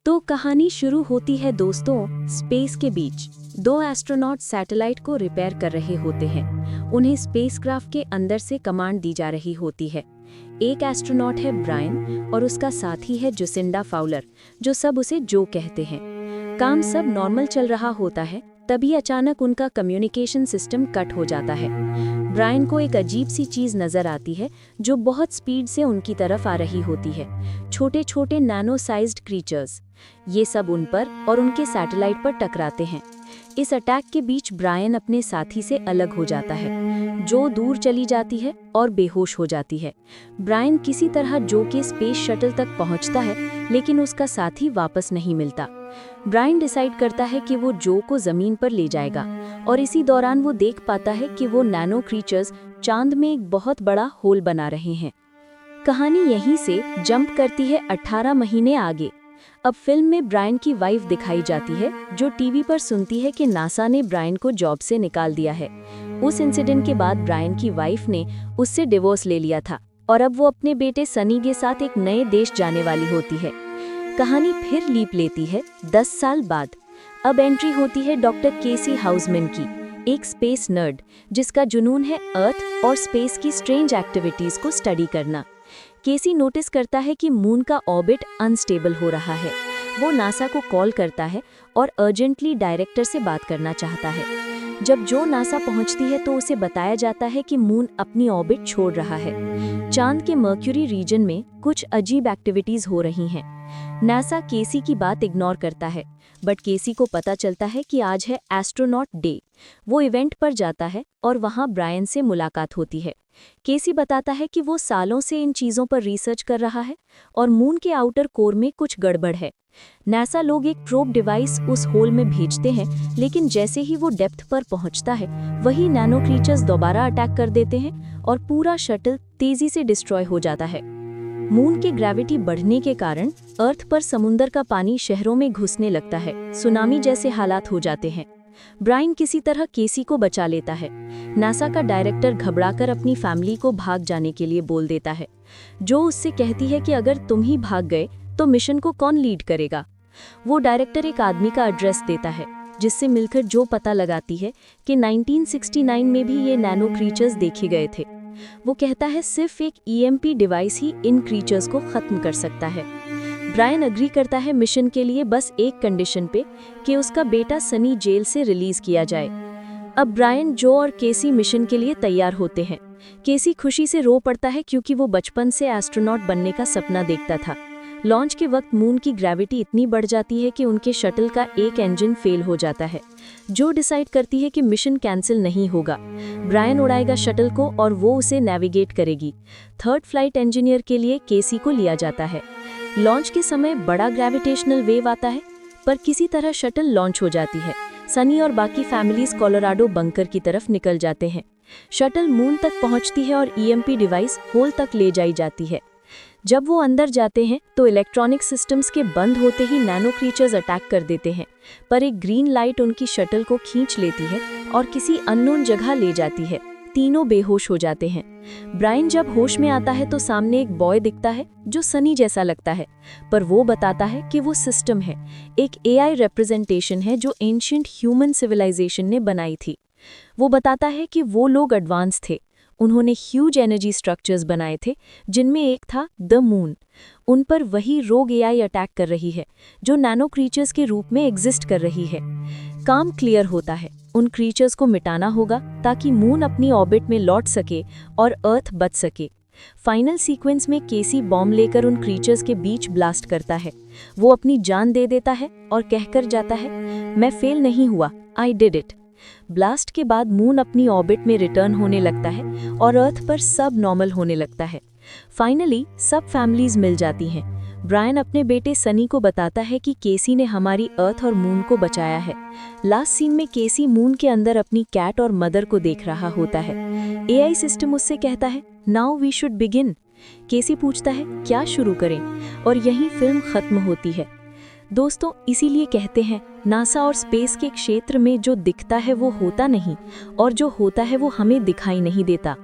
तो कहानी शुरू होती है दोस्तों स्पेस के बीच। दो एस्ट्रोनॉट सैटेलाइट को रिपेयर कर रहे होते हैं। उन्हें स्पेसक्राफ्ट के अंदर से कमांड दी जा रही होती है। एक एस्ट्रोनॉट है ब्रायन और उसका साथी है जुसिंडा फाउलर, जो सब उसे जो कहते हैं। काम सब नॉर्मल चल रहा होता है, तभी अचानक उनका कम्युनिकेशन सिस्टम कट हो जाता है। ब्रायन को एक अजीब सी चीज नजर आती है जो बहुत स्पीड से उनकी तरफ आ रही होती है। छोटे छोटे नैनो साइज्ड क्रीचर्स। ये सब उन पर और उनके सैटेलाइट पर टकराते हैं। इस अटैक के बीच ब्रायन अपने साथी से अलग हो जाता है। जो दूर चली जाती है और बेहोश हो जाती है। ब्रायन किसी तरह जो के स्पेस शटल तक पहुंचता है, लेकिन उसका साथी वापस नहीं मिलता। ब्रायन डिसाइड करता है कि वो जो को जमीन पर ले जाएगा, और इसी दौरान वो देख पाता है कि वो नैनो क्रीचर्स चांद में एक बहुत बड़ा होल बना रहे हैं। कहानी यहीं से जंप करती है 18 महीने आगे। अब फिल्म में ब्रायन की वाइफ दिखाई जाती है, जो टीवी पर सुनती है कि नासा ने ब्रायन को जॉब से निकाल दिया है। उस इंसिडेंट के बाद ब्रायन की वाइफ ने उससे डिवोर्स ले लिया था, और अब वो अपने बेटे सनी के साथ एक नए देश जाने वाली होती है। कहानी फिर लीप लेती है 10 साल बाद। अब एंट्री होती है डॉक्टर केसी हाउसमैन की, एक स्पेस नर्ड जिसका जुनून है अर्थ और स्पेस की स्ट्रेंज एक्टिविटीज को स्टडी करना। केसी नोटिस करता है कि मून का ऑर्बिट अनस्टेबल हो रहा है। वो नासा को कॉल करता है और अर्जेंटली डायरेक्टर से बात करना चाहता है। जब जो नासा पहुंचती है तो उसे बताया जाता है कि मून अपनी ऑर्बिट छोड़ रहा है। चांद के मर्क्यूरी रीजन में कुछ अजीब एक्टिविटीज हो रही हैं। नासा केसी की बात इग्नोर करता है, बट केसी को पता चलता है कि आज है एस्ट्रोनॉट डे। वो इवेंट पर जाता है और वहां ब्रायन से मुलाकात होती है। केसी बताता है कि वो सालों से इन चीजों पर रिसर्च कर रहा है और मून के आउटर कोर में कुछ गड़बड़ है। नासा लोग एक प्रोब डिवाइस उस होल में भेजते हैं, लेकिन जैसे ही वो डेप्थ पर पहुंचता है, वही नैनो क्रीचर्स दोबारा अटैक कर देते हैं और पूरा शटल तेजी से डिस्ट्रॉय हो जाता है। मून के ग्रेविटी बढ़ने के कारण अर्थ पर समुंदर का पानी शहरों में घुसने लगता है। सुनामी जैसे हालात हो जाते हैं। ब्रायन किसी तरह केसी को बचा लेता है। नासा का डायरेक्टर घबराकर अपनी फैमिली को भाग जाने के लिए बोल देता है। जो उससे कहती है कि अगर तुम ही भाग गए तो मिशन को कौन लीड करेगा। वो डायरेक्टर एक आदमी का एड्रेस देता है, जिससे मिलकर जो पता लगाती है कि 1969 में भी ये नैनो क्रीचर्स देखे गए थे। वो कहता है सिर्फ एक ईएमपी डिवाइस ही इन क्रीचर्स को खत्म कर सकता है। ब्रायन अग्री करता है मिशन के लिए, बस एक कंडीशन पे कि उसका बेटा सनी जेल से रिलीज किया जाए। अब ब्रायन, जो और केसी मिशन के लिए तैयार होते हैं। केसी खुशी से रो पड़ता है क्योंकि वो बचपन से एस्ट्रोनॉट बनने का सपना देखता था। लॉन्च के वक्त मून की ग्रेविटी इतनी बढ़ जाती है कि उनके शटल का एक इंजन फेल हो जाता है। जो डिसाइड करती है कि मिशन कैंसिल नहीं होगा। ब्रायन उड़ाएगा शटल को और वो उसे नेविगेट करेगी। थर्ड फ्लाइट इंजीनियर के लिए केसी को लिया जाता है। लॉन्च के समय बड़ा ग्रेविटेशनल वेव आता है, पर किसी तरह शटल लॉन्च हो जाती है। सनी और बाकी फैमिलीज कोलोराडो बंकर की तरफ निकल जाते हैं। शटल मून तक पहुंचती है और ईएमपी डिवाइस होल तक ले जाई जाती है। जब वो अंदर जाते हैं तो इलेक्ट्रॉनिक सिस्टम्स के बंद होते ही नैनो क्रीचर्स अटैक कर देते हैं, पर एक ग्रीन लाइट उनकी शटल को खींच लेती है और किसी अननोन जगह ले जाती है। तीनों बेहोश हो जाते हैं। ब्रायन जब होश में आता है तो सामने एक बॉय दिखता है जो सनी जैसा लगता है, पर वो बताता है कि वो सिस्टम है, एक एआई रिप्रेजेंटेशन है जो एंशिएंट ह्यूमन सिविलाइजेशन ने बनाई थी। वो बताता है कि वो लोग एडवांस थे। उन्होंने ह्यूज एनर्जी स्ट्रक्चर्स बनाए थे, जिनमें एक था द मून। उन पर वही रोग एआई अटैक कर रही है, जो नैनो क्रीचर्स के रूप में एग्जिस्ट कर रही है। काम क्लियर होता है, उन क्रीचर्स को मिटाना होगा ताकि मून अपनी ऑर्बिट में लौट सके और अर्थ बच सके। फाइनल सीक्वेंस में केसी बॉम्ब लेकर उन क्रीचर्स के बीच ब्लास्ट करता है। वो अपनी जान दे देता है और कहकर जाता है, मैं फेल नहीं हुआ, आई डिड इट। ब्लास्ट के बाद मून अपनी ऑर्बिट में रिटर्न होने लगता है और अर्थ पर सब नॉर्मल होने लगता है। फाइनली सब फैमिलीज मिल जाती हैं। ब्रायन अपने बेटे सनी को बताता है कि केसी ने हमारी अर्थ और मून को बचाया है। लास्ट सीन में केसी मून के अंदर अपनी कैट और मदर को देख रहा होता है। एआई सिस्टम उससे कहता है, नाउ वी शुड बिगिन। केसी पूछता है, क्या शुरू करें? और यहीं फिल्म खत्म होती है। दोस्तों, इसीलिए कहते हैं नासा और स्पेस के क्षेत्र में जो दिखता है वो होता नहीं, और जो होता है वो हमें दिखाई नहीं देता।